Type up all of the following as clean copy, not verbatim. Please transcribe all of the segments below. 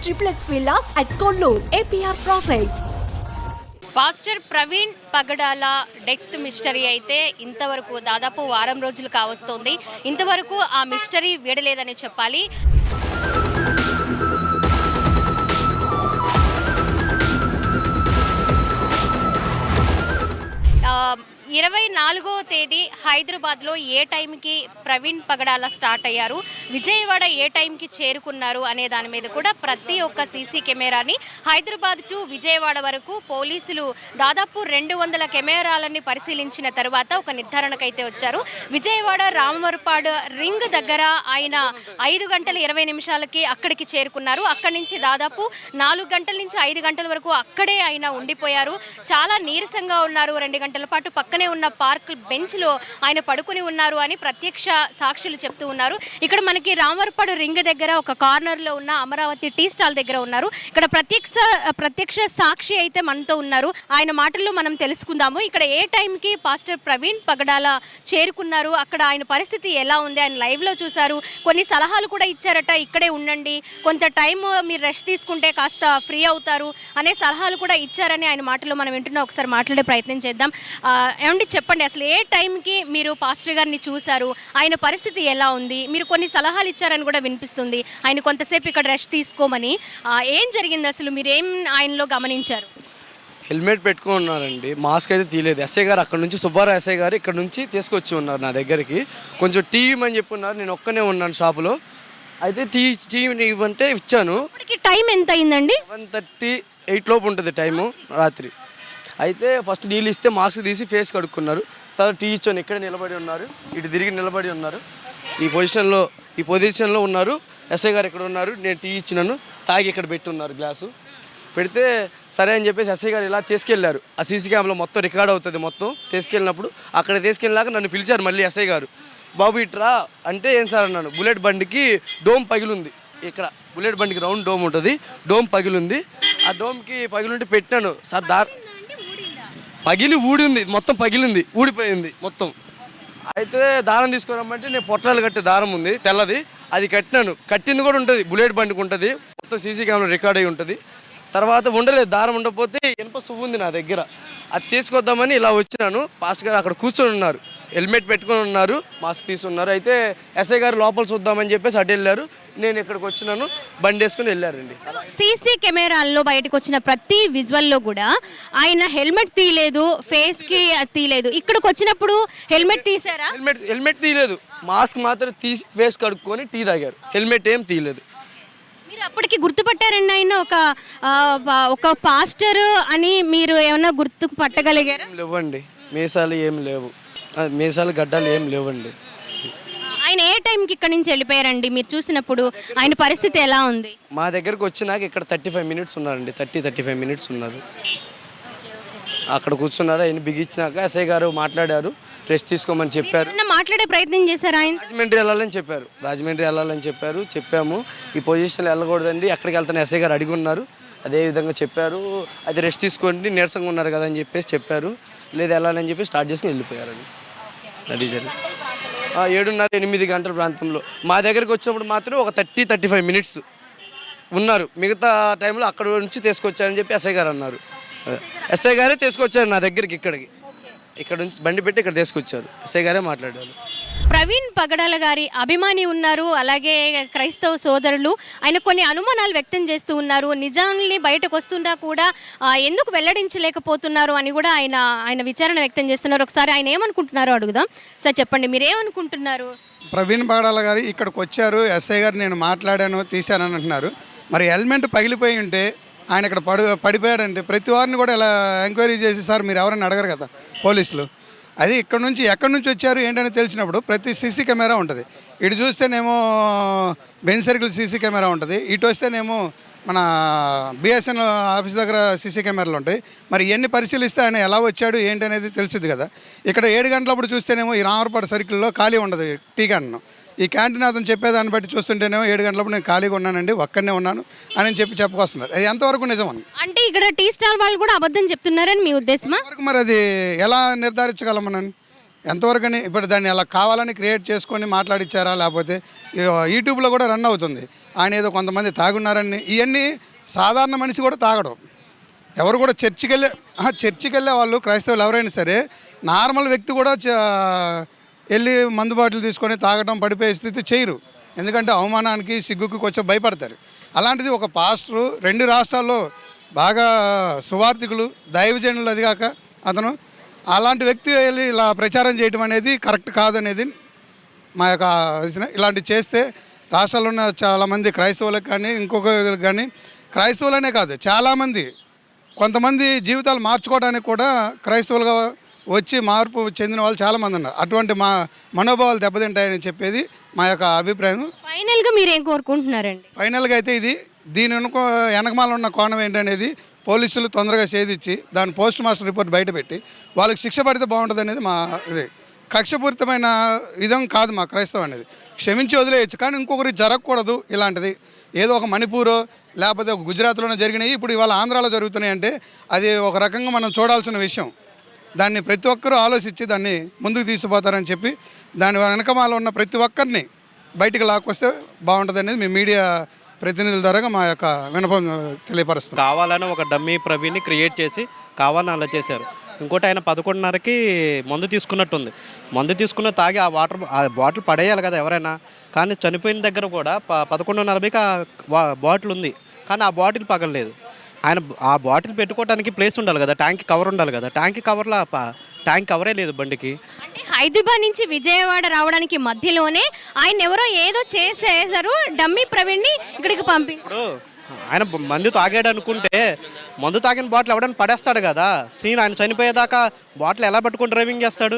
triplex villas at Kollur, APR Projects. Pastor Praveen Pagadala death mystery అయితే ఇంతవరకు దాదాపు వారం రోజులు కావస్తోంది. ఇంతవరకు ఆ మిస్టరీ వీడలేదని చెప్పాలి. 24వ తేదీ హైదరాబాద్లో ఏ టైంకి ప్రవీణ్ పగడాల స్టార్ట్ అయ్యారు, విజయవాడ ఏ టైంకి చేరుకున్నారు అనే దాని మీద కూడా ప్రతి ఒక్క సీసీ కెమెరాని హైదరాబాద్ టు విజయవాడ వరకు పోలీసులు దాదాపు 200 కెమెరాలని పరిశీలించిన తర్వాత ఒక నిర్ధారణకైతే వచ్చారు. విజయవాడ రామవరపాడు రింగ్ దగ్గర ఆయన 5 గంటల 20 నిమిషాలకి అక్కడికి చేరుకున్నారు. అక్కడి నుంచి దాదాపు 4 గంటల నుంచి 5 గంటల వరకు అక్కడే ఆయన ఉండిపోయారు. చాలా నీరసంగా ఉన్నారు. 2 గంటల పాటు పక్కనే ఉన్న పార్క్ బెంచ్లో ఆయన పడుకుని ఉన్నారు అని ప్రత్యక్ష సాక్షులు చెప్తూ ఉన్నారు. ఇక్కడ మనకి రామవరపాడు రింగ్ దగ్గర ఒక కార్నర్లో ఉన్న అమరావతి టీ స్టాల్ దగ్గర ఉన్నారు. ఇక్కడ ప్రత్యక్ష సాక్షి అయితే మనతో ఉన్నారు. ఆయన మాటల్లో మనం తెలుసుకుందాము. ఇక్కడ ఏ టైంకి పాస్టర్ ప్రవీణ్ పగడాల చేరుకున్నారు, అక్కడ ఆయన పరిస్థితి ఎలా ఉంది, ఆయన లైవ్లో చూశారు, కొన్ని సలహాలు కూడా ఇచ్చారట. ఇక్కడే ఉండండి, కొంత టైం మీరు రెస్ట్ తీసుకుంటే కాస్త ఫ్రీ అవుతారు అనే సలహాలు కూడా ఇచ్చారని ఆయన మాటల్లో మనం వింటున్నాం. ఒకసారి మాట్లాడే ప్రయత్నం చేద్దాం. ఏమండి చెప్పండి, అసలు ఏ టైంకి మీరు పాస్టర్ గారిని చూశారు, ఆయన పరిస్థితి ఎలా ఉంది? మీరు కొన్ని సలహాలు ఇచ్చారని కూడా వినిపిస్తుంది, ఆయన కొంతసేపు ఇక్కడ రెస్ట్ తీసుకోమని. ఏం జరిగింది అసలు, మీరేం ఆయనలో గమనించారు? హెల్మెట్ పెట్టుకుని ఉన్నారండి, మాస్క్ అయితే తీయలేదు. ఎస్ఐ గారు అక్కడ నుంచి సుబ్బారావు ఎస్ఐ గారు ఇక్కడ నుంచి తీసుకొచ్చి ఉన్నారు నా దగ్గరికి. కొంచెం టీ ఇవ్వమని చెప్పున్నారు. నేను ఒక్కనే ఉన్నాను షాపులో. అయితే టీ ఇవ్వంటే ఇచ్చాను. టైం ఎంత అయిందండి? 1:38 లోపు ఉంటుంది టైము, రాత్రి. అయితే ఫస్ట్ నీళ్ళు ఇస్తే మాస్క్ తీసి ఫేస్ కడుక్కున్నారు. తర్వాత టీ ఇచ్చాను. ఇక్కడ నిలబడి ఉన్నారు, ఇటు తిరిగి నిలబడి ఉన్నారు. ఈ పొజిషన్లో ఉన్నారు. ఎస్ఐ గారు ఇక్కడ ఉన్నారు. నేను టీ ఇచ్చినాను, తాగి ఇక్కడ పెట్టి ఉన్నారు గ్లాసు. పెడితే సరే అని చెప్పేసి ఎస్ఐ గారు ఇలా తీసుకెళ్లారు. ఆ సీసీ క్యామ్లో మొత్తం రికార్డ్ అవుతుంది. మొత్తం తీసుకెళ్ళినప్పుడు అక్కడ తీసుకెళ్ళాక నన్ను పిలిచారు మళ్ళీ ఎస్ఐ గారు. బాబు ఇట్రా అంటే ఏం సార్ అన్నాను. బుల్లెట్ బండికి డోమ్ పగిలింది. ఇక్కడ బుల్లెట్ బండికి రౌండ్ డోమ్ ఉంటుంది, డోమ్ పగిలింది. ఆ డోమ్కి పగిలింటే పెట్టాను సార్. ఊడింది, మొత్తం పగిలింది, ఊడిపోయింది మొత్తం. అయితే దారం తీసుకురమ్మంటే నేను పొట్టాలు కట్టే దారం ఉంది తెల్లది, అది కట్టినాను. కట్టింది కూడా ఉంటుంది, బుల్లెట్ బండికి ఉంటుంది, మొత్తం సీసీ కెమెరా రికార్డ్ అయి ఉంటుంది. తర్వాత ఉండలేదు, దారం ఉండకపోతే ఇనుప సువ్వు ఉంది నా దగ్గర, అది తీసుకొద్దామని ఇలా వచ్చినాను. పాస్టర్ గారు అక్కడ కూర్చొని ఉన్నారు, హెల్మెట్ పెట్టుకొని ఉన్నారు, మాస్క్ తీసుకున్నారు. అయితే ఎస్ఐ గారు లోపల చూద్దామని చెప్పేసి అటు వెళ్ళారు. నేను ఇక్కడికి వచ్చినాను, బండి వేసుకుని వెళ్ళారండి. సీసీ కెమెరాల్లో బయటకు వచ్చిన ప్రతి విజువల్లో కూడా ఆయన హెల్మెట్ తీయలేదు, ఫేస్కి తీయలేదు. ఇక్కడికి వచ్చినప్పుడు హెల్మెట్ తీసారా? హెల్మెట్ తీయలేదు, మాస్క్ మాత్రం తీసి ఫేస్ కడుక్కొని టీ తాగారు. హెల్మెట్ ఏం తీయలేదు. మీరు అప్పటికి గుర్తుపట్టారండి ఆయన ఒక పాస్టర్ అని? మీరు ఏమన్నా గుర్తు పట్టగలిగారా? లేవండి, మీసాలు ఏం లేవు, మీసాలు గడ్డలు ఏం లేవండి. ఆయన ఏ టైంకి ఇక్కడ నుంచి వెళ్ళిపోయారండి మీరు చూసినప్పుడు? ఆయన పరిస్థితి ఎలా ఉంది? మా దగ్గరకు వచ్చినాక ఇక్కడ 35 మినిట్స్ ఉన్నారండి, 35 మినిట్స్ ఉన్నారు. అక్కడ కూర్చున్నారు. ఆయన బిగించినాక ఎస్ఐ గారు మాట్లాడారు, రెస్ట్ తీసుకోమని చెప్పారు. మాట్లాడే ప్రయత్నం చేశారు ఆయన? రాజమండ్రి వెళ్ళాలని చెప్పారు. చెప్పాము, ఈ పొజిషన్లో వెళ్ళకూడదండి, ఎక్కడికి వెళ్తాను ఎస్ఐ గారు అడిగి ఉన్నారు. అదే విధంగా చెప్పారు. అది రెస్ట్ తీసుకోండి, నీరసంగా ఉన్నారు కదా అని చెప్పేసి చెప్పారు. లేదు వెళ్ళాలని చెప్పి స్టార్ట్ చేసుకుని వెళ్ళిపోయారండి. అది జరిగింది 7:30-8 గంటల ప్రాంతంలో. మా దగ్గరికి వచ్చినప్పుడు మాత్రం ఒక 30-35 మినిట్స్ ఉన్నారు. మిగతా టైంలో అక్కడ నుంచి తీసుకొచ్చారని చెప్పి ఎస్ఐ గారు అన్నారు. ఎస్ఐ గారే తీసుకొచ్చారు నా దగ్గరికి, ఇక్కడ నుంచి బండి పెట్టి ఇక్కడ తీసుకొచ్చారు. ఎస్ఐ గారే మాట్లాడారు. ప్రవీణ్ పగడాల గారి అభిమాని ఉన్నారు, అలాగే క్రైస్తవ సోదరులు. ఆయన కొన్ని అనుమానాలు వ్యక్తం చేస్తూ ఉన్నారు. నిజాన్ని బయటకు వస్తున్నా కూడా ఎందుకు వెల్లడించలేకపోతున్నారు అని కూడా ఆయన విచారణ వ్యక్తం చేస్తున్నారు. ఒకసారి ఆయన ఏమనుకుంటున్నారో అడుగుదాం. సార్ చెప్పండి, మీరు ఏమనుకుంటున్నారు? ప్రవీణ్ పగడాల గారు ఇక్కడికి వచ్చారు, ఎస్ఐ గారు నేను మాట్లాడాను, తీశానని అంటున్నారు. మరి హెల్మెట్ పగిలిపోయి ఉంటే ఆయన ఇక్కడ పడిపోయాడంటే ప్రతి వారిని కూడా ఇలా ఎంక్వైరీ చేసి సార్ మీరు ఎవరైనా అడగరు కదా పోలీసులు. అది ఎక్కడి నుంచి వచ్చారు ఏంటని తెలిసినప్పుడు ప్రతి సీసీ కెమెరా ఉంటుంది. ఇటు చూస్తేనేమో బెంచ్ సర్కిల్ సీసీ కెమెరా ఉంటుంది, ఇటు వస్తేనేమో మన బిఎస్ఎన్ఎల్ ఆఫీస్ దగ్గర సీసీ కెమెరాలు ఉంటాయి. మరి ఇవన్నీ పరిశీలిస్తే ఆయన ఎలా వచ్చాడు ఏంటి అనేది తెలిసింది కదా. ఇక్కడ 7 గంటలప్పుడు చూస్తేనేమో ఈ రామవరపాడు సర్కిల్లో ఖాళీ ఉండదు టీ క్యాంటీన్. ఈ క్యాంటీన్ అతను చెప్పేదాన్ని బట్టి చూస్తుంటేనేమో 7 గంటలప్పుడు నేను ఖాళీగా ఉన్నానండి, ఒక్కనే ఉన్నాను అని చెప్పుకొస్తున్నారు. అది ఎంతవరకు నిజం అని? అంటే ఇక్కడ టీ స్టాల్ వాళ్ళు కూడా అబద్ధం చెప్తున్నారని మీ ఉద్దేశమా? మరి అది ఎలా నిర్ధారించగలమనని? ఎంతవరకని ఇప్పుడు దాన్ని అలా కావాలని క్రియేట్ చేసుకొని మాట్లాడిచ్చారా, లేకపోతే యూట్యూబ్లో కూడా రన్ అవుతుంది ఆయన ఏదో కొంతమంది తాగున్నారని. ఇవన్నీ సాధారణ మనిషి కూడా తాగడం. ఎవరు కూడా చర్చికి వెళ్ళే వాళ్ళు క్రైస్తవులు ఎవరైనా సరే నార్మల్ వ్యక్తి కూడా వెళ్ళి మందు బాటిల్ తీసుకొని తాగడం పడిపోయే స్థితి చేయరు. ఎందుకంటే అవమానానికి సిగ్గుకి కొంచెం భయపడతారు. అలాంటిది ఒక పాస్టరు 2 రాష్ట్రాల్లో బాగా సువార్థికులు దైవజనులు, అది కాక అతను అలాంటి వ్యక్తి వెళ్ళి ఇలా ప్రచారం చేయడం అనేది కరెక్ట్ కాదనేది మా యొక్క ఆలోచన. ఇలాంటివి చేస్తే రాష్ట్రాల్లో ఉన్న చాలామంది క్రైస్తవులకు కానీ ఇంకొకరికి కానీ, క్రైస్తవులనే కాదు చాలామంది కొంతమంది జీవితాలు మార్చుకోవడానికి కూడా క్రైస్తవులుగా వచ్చి మార్పు చెందిన వాళ్ళు చాలామంది ఉన్నారు. అటువంటి మా మనోభావాలు దెబ్బతింటాయని చెప్పేది మా యొక్క అభిప్రాయం. ఫైనల్గా మీరు ఏం కోరుకుంటున్నారండి? ఫైనల్గా అయితే దీని వెనకమాల ఉన్న కోణం ఏంటనేది పోలీసులు తొందరగా ఛేదించి దాని పోస్ట్ మాస్టర్ రిపోర్ట్ బయటపెట్టి వాళ్ళకి శిక్ష పడితే బాగుంటుంది అనేది మా ఇది. కక్షపూరితమైన విధం కాదు మా క్రైస్తవం అనేది. క్షమించి వదిలేయచ్చు, కానీ ఇంకొకరికి జరగకూడదు ఇలాంటిది. ఏదో ఒక మణిపూరో లేకపోతే ఒక గుజరాత్లోనే జరిగినాయి, ఇప్పుడు ఇవాళ ఆంధ్రాలో జరుగుతున్నాయి అంటే అది ఒక రకంగా మనం చూడాల్సిన విషయం. దాన్ని ప్రతి ఒక్కరూ ఆలోచించి దాన్ని ముందుకు తీసుకుపోతారని చెప్పి దాని వెనకమాల ఉన్న ప్రతి ఒక్కరిని బయటికి లాక్కొస్తే బాగుంటుంది అనేది మీ మీడియా ప్రతినిధుల ద్వారా మా యొక్క వినపం తెలియపరుస్తుంది. కావాలని ఒక డమ్మీ ప్రవీణ్ని క్రియేట్ చేసి కావాలని అలా చేశారు. ఇంకోటి ఆయన 11:30కి మందు తీసుకున్నట్టుంది. మందు తీసుకున్న తాగి ఆ బాటిల్ పడేయాలి కదా ఎవరైనా. కానీ చనిపోయిన దగ్గర కూడా 11:40కి ఆ బాటిల్ ఉంది, కానీ ఆ బాటిల్ పగలలేదు. ఆయన ఆ బాటిల్ పెట్టుకోవడానికి ప్లేస్ ఉండాలి కదా, ట్యాంక్ కవర్ ఉండాలి కదా. ట్యాంక్ కవర్లో ట్యాంక్ కవరే లేదు బండికి. అంటే హైదరాబాద్ నుంచి విజయవాడ రావడానికి మధ్యలోనే ఆయన ఎవరో ఏదో చేసేసారు, డమ్మీ ప్రవీణ్ని ఇక్కడికి ఇప్పుడు ఆయన మందు తాగాడు అనుకుంటే మందు తాగిన బాటిల్ ఎవడైనా పడేస్తాడు కదా. సీన్ ఆయన చనిపోయేదాకా బాటిల్ ఎలా పట్టుకొని డ్రైవింగ్ చేస్తాడు?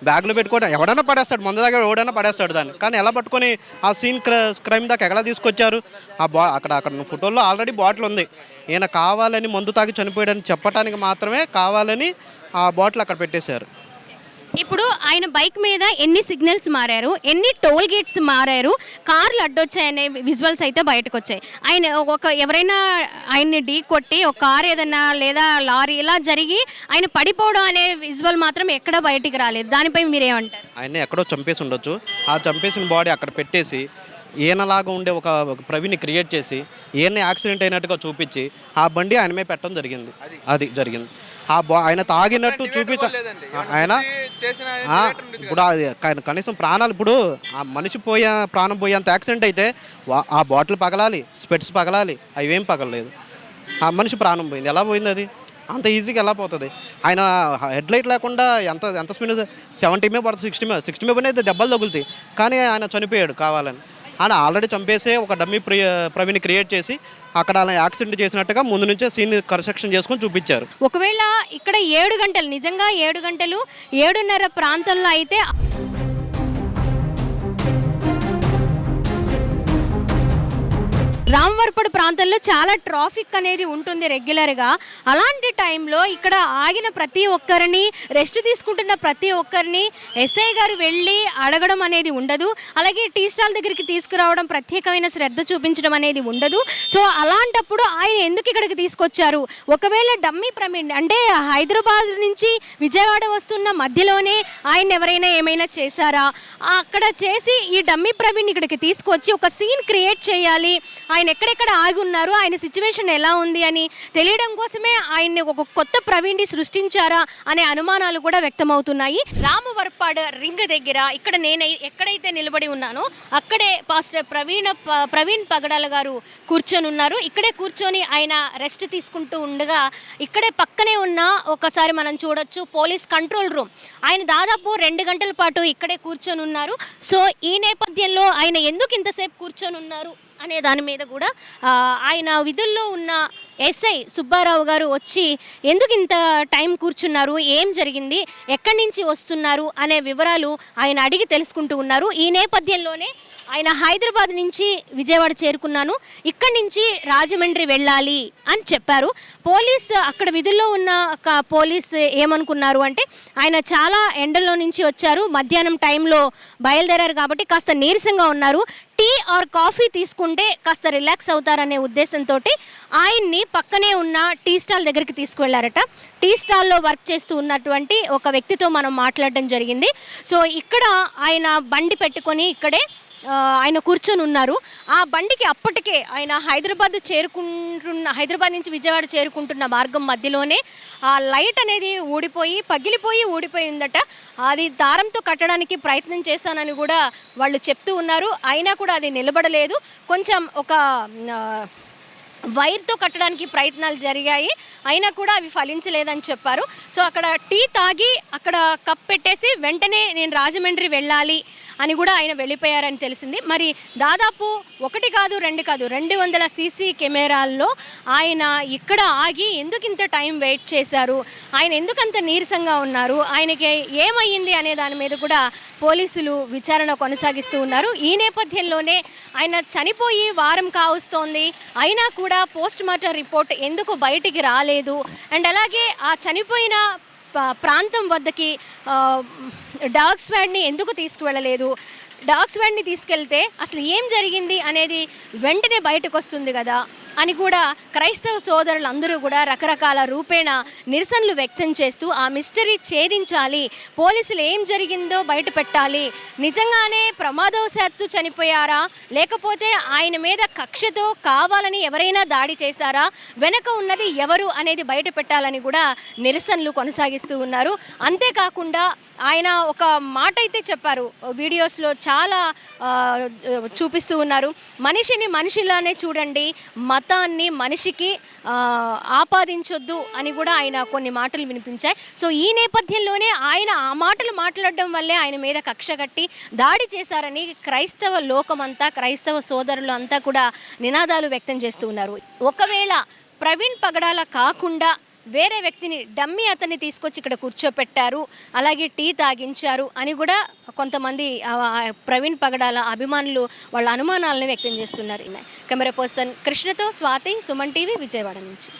బ్యాగ్లో పెట్టుకొని ఎవడైనా పడేస్తాడు, మందు దగ్గర ఎవడైనా పడేస్తాడు దాన్ని. కానీ ఎలా పట్టుకొని ఆ సీన్ క్రైమ్ దాకా ఎలా తీసుకొచ్చారు? అక్కడ ఫోటోల్లో ఆల్రెడీ బాటిల్ ఉంది. ఈయన కావాలని మందు తాగి చనిపోయాడని చెప్పడానికి మాత్రమే కావాలని ఆ బాటిల్ అక్కడ పెట్టేశారు. ఇప్పుడు ఆయన బైక్ మీద ఎన్ని సిగ్నల్స్ మారారు, ఎన్ని టోల్ గేట్స్ మారారు, కార్లు అడ్డొచ్చాయనే విజువల్స్ అయితే బయటకు వచ్చాయి. ఆయన ఎవరైనా ఆయన్ని ఢీ కొట్టి ఒక కార్ ఏదన్నా లేదా లారీ ఇలా జరిగి ఆయన పడిపోవడం అనే విజువల్ మాత్రం ఎక్కడ బయటికి రాలేదు. దానిపై మీరేమంటారు? ఆయన ఎక్కడో చంపేసి ఉండొచ్చు. ఆ చంపేసిన బాడీ అక్కడ పెట్టేసి ఈయనలాగా ఉండే ఒక ప్రవీణ్ని క్రియేట్ చేసి ఈయన యాక్సిడెంట్ అయినట్టుగా చూపించి ఆ బండి ఆయన మీద పెట్టడం జరిగింది. అది జరిగింది. ఆయన తాగినట్టు ఆయన ఇప్పుడు కనీసం ప్రాణాలు, ఇప్పుడు ఆ మనిషి ప్రాణం పోయేంత యాక్సిడెంట్ అయితే ఆ బాటిల్ పగలాలి, స్పెట్స్ పగలాలి, అవి ఏం పగలలేదు. ఆ మనిషి ప్రాణం పోయింది. ఎలా పోయింది? అది అంత ఈజీగా ఎలా పోతుంది? ఆయన హెడ్ లైట్ లేకుండా ఎంత స్పీడ్ 70 మీద పడుతుంది, 60 మీద అయితే దెబ్బలు తగులుతాయి. కానీ ఆయన చనిపోయాడు కావాలని. ఆయన ఆల్రెడీ చంపేసే ఒక డమ్మీ ప్రవీణ్ని క్రియేట్ చేసి అక్కడ అలా యాక్సిడెంట్ చేసినట్టుగా ముందు నుంచే సీన్ కన్స్ట్రక్షన్ చేసుకొని చూపించారు. ఒకవేళ ఇక్కడ 7 గంటలు నిజంగా 7 గంటలు 7:30 ప్రాంతంలో అయితే రామవరపడు ప్రాంతంలో చాలా ట్రాఫిక్ అనేది ఉంటుంది రెగ్యులర్గా. అలాంటి టైంలో ఇక్కడ ఆగిన ప్రతి ఒక్కరిని, రెస్ట్ తీసుకుంటున్న ప్రతి ఒక్కరిని ఎస్ఐ గారు వెళ్ళి అడగడం అనేది ఉండదు. అలాగే టీ స్టాల్ దగ్గరికి తీసుకురావడం, ప్రత్యేకమైన శ్రద్ధ చూపించడం అనేది ఉండదు. సో అలాంటప్పుడు ఆయన ఎందుకు ఇక్కడికి తీసుకొచ్చారు? ఒకవేళ డమ్మీ ప్రవీణ్ అంటే హైదరాబాద్ నుంచి విజయవాడ వస్తున్న మధ్యలోనే ఆయన ఎవరైనా ఏమైనా చేశారా? అక్కడ చేసి ఈ డమ్మీ ప్రవీణ్ ఇక్కడికి తీసుకొచ్చి ఒక సీన్ క్రియేట్ చేయాలి, ఆయన ఎక్కడెక్కడ ఆగి ఉన్నారు, ఆయన సిచ్యువేషన్ ఎలా ఉంది అని తెలియడం కోసమే ఆయన్ని ఒక కొత్త ప్రవీణ్ని సృష్టించారా అనే అనుమానాలు కూడా వ్యక్తమవుతున్నాయి. రామవరపాడు రింగ్ దగ్గర ఇక్కడ నేను ఎక్కడైతే నిలబడి ఉన్నానో అక్కడే పాస్టర్ ప్రవీణ్ పగడాల గారు కూర్చొని ఉన్నారు. ఇక్కడే కూర్చొని ఆయన రెస్ట్ తీసుకుంటూ ఉండగా ఇక్కడే పక్కనే ఉన్న ఒకసారి మనం చూడొచ్చు పోలీస్ కంట్రోల్ రూమ్. ఆయన దాదాపు 2 గంటల పాటు ఇక్కడే కూర్చొని ఉన్నారు. సో ఈ నేపథ్యంలో ఆయన ఎందుకు ఇంతసేపు కూర్చొని ఉన్నారు అనే దాని మీద కూడా ఆయన విధుల్లో ఉన్న ఎస్ఐ సుబ్బారావు గారు వచ్చి ఎందుకు ఇంత టైం కూర్చున్నారు, ఏం జరిగింది, ఎక్కడి నుంచి వస్తున్నారు అనే వివరాలు ఆయన అడిగి తెలుసుకుంటూ ఉన్నారు. ఈ నేపథ్యంలోనే ఆయన హైదరాబాద్ నుంచి విజయవాడ చేరుకున్నాను, ఇక్కడి నుంచి రాజమండ్రి వెళ్ళాలి అని చెప్పారు. అక్కడ విధుల్లో ఉన్న పోలీస్ ఏమనుకున్నారు అంటే ఆయన చాలా ఎండల్లో నుంచి వచ్చారు, మధ్యాహ్నం టైంలో బయలుదేరారు కాబట్టి కాస్త నీరసంగా ఉన్నారు, టీ ఆర్ కాఫీ తీసుకుంటే కాస్త రిలాక్స్ అవుతారనే ఉద్దేశంతో ఆయన్ని పక్కనే ఉన్న టీ స్టాల్ దగ్గరికి తీసుకువెళ్ళారట. టీ స్టాల్లో వర్క్ చేస్తూ ఉన్నటువంటి ఒక వ్యక్తితో మనం మాట్లాడడం జరిగింది. సో ఇక్కడ ఆయన బండి పెట్టుకొని ఇక్కడే ఆయన కూర్చొని ఉన్నారు. ఆ బండికి అప్పటికే ఆయన హైదరాబాద్ నుంచి విజయవాడ చేరుకుంటున్న మార్గం మధ్యలోనే ఆ లైట్ అనేది పగిలిపోయి ఊడిపోయి ఉందట. అది దారంతో కట్టడానికి ప్రయత్నం చేశానని కూడా వాళ్ళు చెప్తూ ఉన్నారు. అయినా కూడా అది నిలబడలేదు. కొంచెం ఒక వైర్తో కట్టడానికి ప్రయత్నాలు జరిగాయి, అయినా కూడా అవి ఫలించలేదని చెప్పారు. సో అక్కడ టీ తాగి అక్కడ కప్ పెట్టేసి వెంటనే నేను రాజమండ్రి వెళ్ళాలి అని కూడా ఆయన వెళ్ళిపోయారని తెలిసింది. మరి దాదాపు 1 కాదు 2 కాదు 200 సీసీ కెమెరాల్లో ఆయన ఇక్కడ ఆగి ఎందుకు ఇంత టైం వెయిట్ చేశారు, ఆయన ఎందుకంత నీరసంగా ఉన్నారు, ఆయనకి ఏమయ్యింది అనే దాని మీద కూడా పోలీసులు విచారణ కొనసాగిస్తూ ఉన్నారు. ఈ నేపథ్యంలోనే ఆయన చనిపోయి వారం కావస్తోంది, అయినా కూడా పోస్ట్ మార్టం రిపోర్ట్ ఎందుకు బయటికి రాలేదు, అండ్ అలాగే ఆ చనిపోయిన ప్రాంతం వద్దకి డాగ్ స్క్వాడ్ని ఎందుకు తీసుకువెళ్ళలేదు, డాగ్ స్క్వాడ్ని తీసుకెళ్తే అసలు ఏం జరిగింది అనేది వెంటనే బయటకు వస్తుంది కదా అని కూడా క్రైస్తవ సోదరులందరూ కూడా రకరకాల రూపేణ నిరసనలు వ్యక్తం చేస్తూ ఆ మిస్టరీ ఛేదించాలి, పోలీసులు ఏం జరిగిందో బయట పెట్టాలి, నిజంగానే ప్రమాదవశాత్తు చనిపోయారా లేకపోతే ఆయన మీద కక్షతో కావాలని ఎవరైనా దాడి చేశారా, వెనక ఉన్నది ఎవరు అనేది బయట పెట్టాలని కూడా నిరసనలు కొనసాగిస్తూ ఉన్నారు. అంతేకాకుండా ఆయన ఒక మాట అయితే చెప్పారు, వీడియోస్లో చాలా చూపిస్తూ ఉన్నారు, మనిషిని మనిషిలానే చూడండి, మతాన్ని మనిషికి ఆపాదించొద్దు అని కూడా ఆయన కొన్ని మాటలు వినిపించాయి. సో ఈ నేపథ్యంలోనే ఆయన ఆ మాటలు మాట్లాడడం వల్లే ఆయన మీద కక్ష కట్టి దాడి చేశారని క్రైస్తవ లోకమంతా, క్రైస్తవ సోదరులు అంతా కూడా నినాదాలు వ్యక్తం చేస్తూ ఉన్నారు. ఒకవేళ ప్రవీణ్ పగడాల కాకుండా వేరే వ్యక్తిని డమ్మీ అతన్ని తీసుకొచ్చి ఇక్కడ కూర్చోపెట్టారు, అలాగే టీ తాగించారు అని కూడా కొంతమంది ప్రవీణ్ పగడాల అభిమానులు వాళ్ళ అనుమానాలను వ్యక్తం చేస్తున్నారు. కెమెరా పర్సన్ కృష్ణతో స్వాతి, సుమన్ టీవీ, విజయవాడ నుంచి.